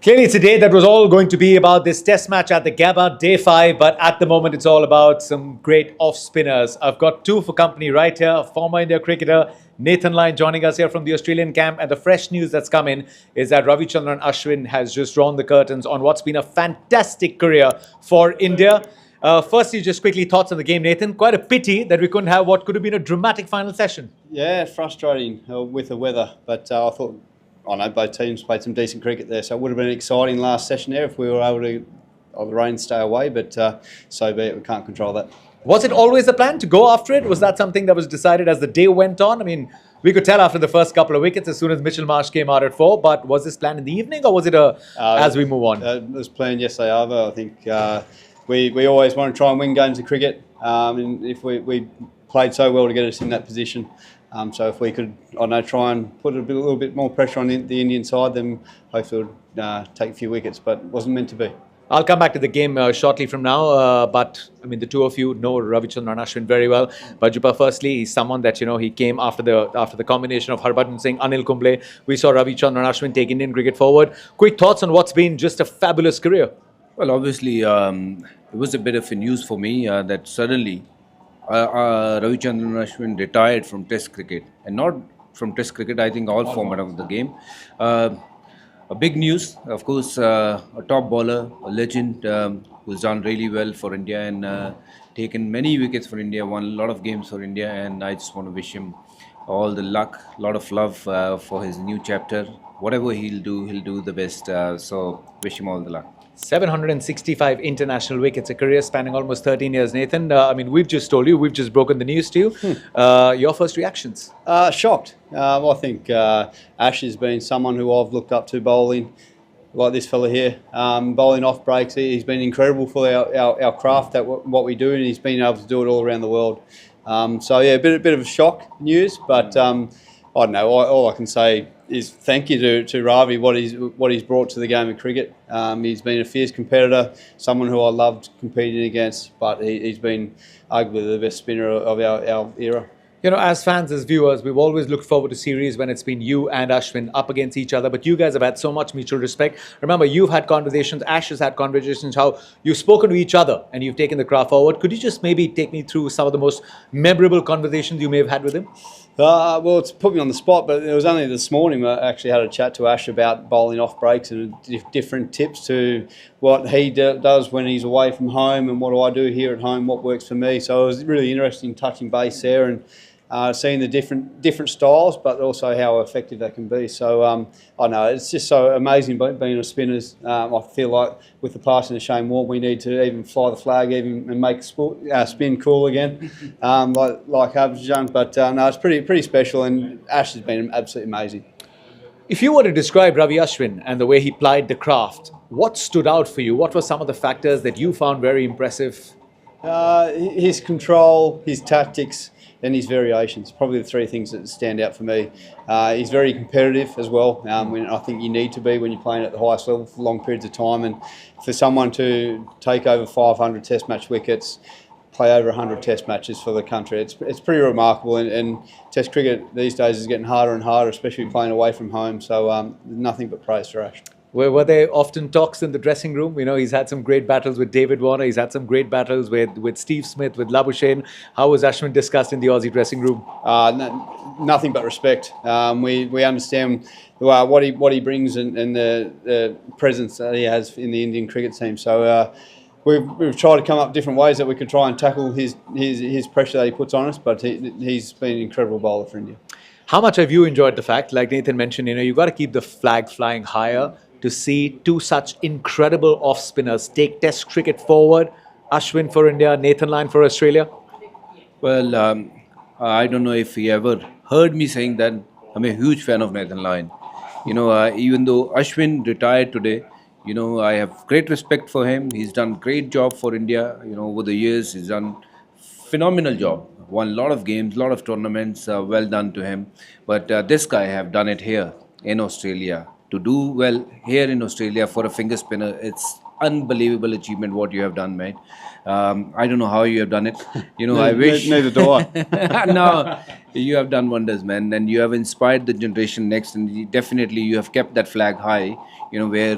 Clearly, it's a day that was all going to be about this test match at the Gabba, day 5, but at the moment it's all about some great off-spinners. I've got two for company right here. Former India cricketer Nathan Lyon joining us here from the Australian camp, and the fresh news that's come in is that Ravichandran Ashwin has just drawn the curtains on what's been a fantastic career for India. Firstly, just quickly thoughts on the game, Nathan. Quite a pity that we couldn't have what could have been a dramatic final session. Yeah, frustrating with the weather, but I thought, I know both teams played some decent cricket there, so it would have been an exciting last session there if we were able to, the rain stay away, but so be it, we can't control that. Was it always the plan to go after it? Was that something that was decided as the day went on? I mean, we could tell after the first couple of wickets as soon as Mitchell Marsh came out at 4, but was this planned in the evening or was it as we move on? It was planned yesterday, Arvo. I think we always want to try and win games of cricket, and if we played so well to get us in that position. So if we could, try and put a little bit more pressure on the Indian side, then hopefully it would take a few wickets, but it wasn't meant to be. I'll come back to the game shortly from now, but I mean the two of you know Ravichandran Ashwin very well. Bajupa, firstly, he's someone that he came after the combination of Harbhajan Singh, Anil Kumble. We saw Ravichandran Ashwin take Indian cricket forward. Quick thoughts on what's been just a fabulous career. Well, obviously, it was a bit of a news for me that suddenly Ravichandran Ashwin retired from Test cricket, and not from Test cricket. I think all format of the game. A big news, of course, a top bowler, a legend who's done really well for India and taken many wickets for India, won a lot of games for India, and I just want to wish him all the luck, a lot of love for his new chapter. Whatever he'll do the best. So wish him all the luck. 765 international wickets, a career spanning almost 13 years. Nathan, I mean, we've just told you, we've just broken the news to you. Your first reactions? Shocked. I think Ash has been someone who I've looked up to bowling, like this fella here, bowling off breaks. He's been incredible for our craft, what we do, and he's been able to do it all around the world. So yeah, a bit of a shock news, but I don't know. All I can say is thank you to Ravi, what he's brought to the game of cricket. He's been a fierce competitor, someone who I loved competing against, but he's been arguably the best spinner of our era. As fans, as viewers, we've always looked forward to series when it's been you and Ashwin up against each other. But you guys have had so much mutual respect. Remember, you've had conversations, Ash has had conversations, how you've spoken to each other and you've taken the craft forward. Could you just maybe take me through some of the most memorable conversations you may have had with him? Well, it's put me on the spot, but it was only this morning I actually had a chat to Ash about bowling off breaks and different tips to what he does when he's away from home and what do I do here at home, what works for me. So it was really interesting touching base there and seeing the different styles, but also how effective they can be. So I know it's just so amazing being a spinners. I feel like with the passing of Shane Warne, we need to even fly the flag and make spin cool again, like Harbhajan. But no, it's pretty special, and Ash has been absolutely amazing. If you were to describe Ravi Ashwin and the way he plied the craft, what stood out for you? What were some of the factors that you found very impressive? His control, his tactics, and his variations, probably the three things that stand out for me. He's very competitive as well, when I think you need to be when you're playing at the highest level for long periods of time, and for someone to take over 500 test match wickets, play over 100 test matches for the country, it's pretty remarkable, and test cricket these days is getting harder and harder, especially playing away from home, so nothing but praise for Ash. Were there often talks in the dressing room? He's had some great battles with David Warner. He's had some great battles with Steve Smith, with Labuschagne. How was Ashwin discussed in the Aussie dressing room? Nothing but respect. We understand what he brings and the presence that he has in the Indian cricket team. So we've tried to come up with different ways that we could try and tackle his pressure that he puts on us. But he's been an incredible bowler for India. How much have you enjoyed the fact, like Nathan mentioned, you've got to keep the flag flying higher to see two such incredible off-spinners take Test cricket forward? Ashwin for India, Nathan Lyon for Australia. Well, I don't know if he ever heard me saying that. I'm a huge fan of Nathan Lyon. Even though Ashwin retired today, I have great respect for him. He's done great job for India. Over the years, he's done phenomenal job. Won a lot of games, a lot of tournaments. Well done to him. But this guy have done it here in Australia to do well here in Australia for a finger spinner, it's unbelievable achievement what you have done, mate. I don't know how you have done it. You know, I wish. Neither do I. No, you have done wonders, man, and you have inspired the generation next, and definitely you have kept that flag high. You know where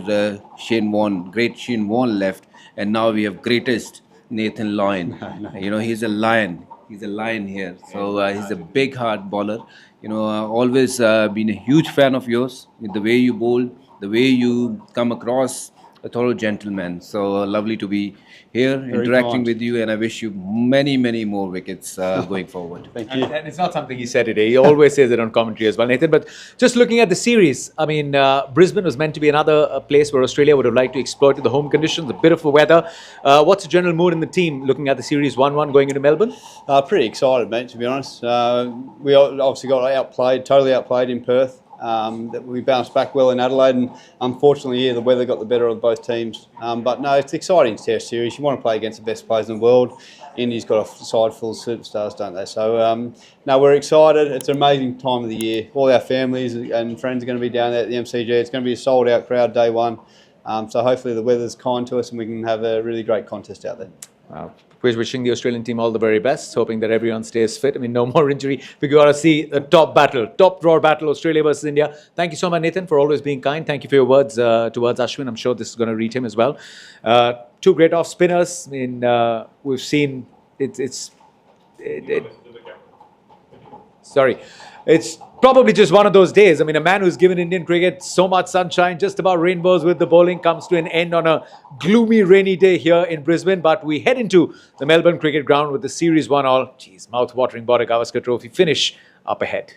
great Shane Warne left, and now we have greatest Nathan Lyon. You know he's a lion. He's a lion here. So he's a big heart bowler. You know, always been a huge fan of yours. With the way you bowl, the way you come across, a thorough gentleman. So lovely to be here interacting kind. with you, and I wish you many, many more wickets going forward. Thank you. And it's not something he said today. He always says it on commentary as well, Nathan. But just looking at the series, I mean, Brisbane was meant to be another place where Australia would have liked to exploit the home conditions, a bit of the weather. What's the general mood in the team looking at the series 1-1 going into Melbourne? Pretty excited, mate, to be honest. We obviously got totally outplayed in Perth. We bounced back well in Adelaide, and unfortunately here the weather got the better of both teams. But no, it's an exciting test series. You want to play against the best players in the world. India's got a side full of superstars, don't they? So no, we're excited. It's an amazing time of the year. All our families and friends are going to be down there at the MCG. It's going to be a sold out crowd day one. So hopefully the weather's kind to us and we can have a really great contest out there. We're wishing the Australian team all the very best, hoping that everyone stays fit. I mean, no more injury. We got to see a top draw battle, Australia versus India. Thank you so much, Nathan, for always being kind. Thank you for your words towards Ashwin. I'm sure this is going to reach him as well. Two great off spinners. I mean, we've seen it's probably just one of those days. I mean, a man who's given Indian cricket so much sunshine, just about rainbows with the bowling, comes to an end on a gloomy, rainy day here in Brisbane. But we head into the Melbourne cricket ground with the Series 1 all. Geez, mouth-watering Border Gavaskar Trophy finish up ahead.